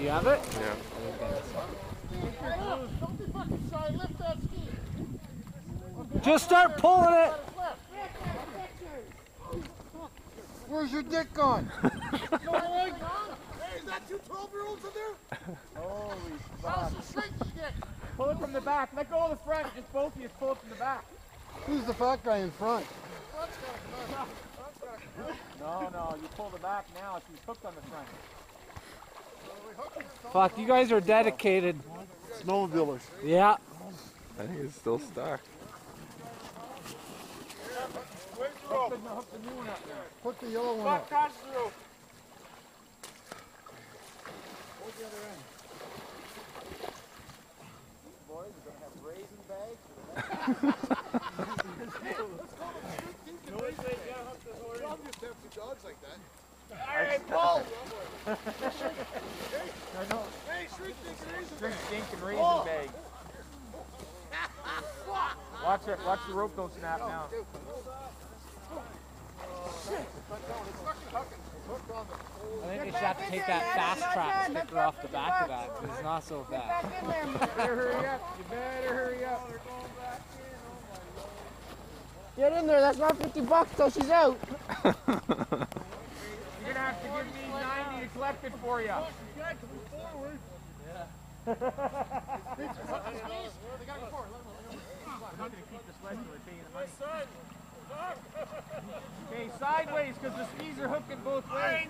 you have it? Yeah. Don't be fucking shy. Lift that ski. Just start pulling it. Where's your dick gone? Hey, is that two 12-year-olds in there? Holy fuck. Pull it from the back. Let go of the front. Just both of you pull it from the back. Who's the fat guy in front? No, you pull the back now. She's hooked on the front. Fuck, you guys are dedicated. Snowmobilers. Yeah. I think it's still stuck. Hook the new one up there. Put the yellow one up. Touch the rope. Hold the other end. Boys, we're going to have raisin bags for the Just have two dogs like that. Alright, pull! Hey, shrink dink and raisin Drink bag. stink and raisin bag. Watch it. Watch the rope don't snap now. I think they should have to take that fast track sticker off the back of that because it's not so bad. You better hurry up. You better hurry up. Get in there, that's not $50 till she's out. You're going to have to give me 90 to collect it for you. They gotta go forward. I'm not going to keep the sled until they're paying the money. Okay, sideways because the skis are hooking both ways.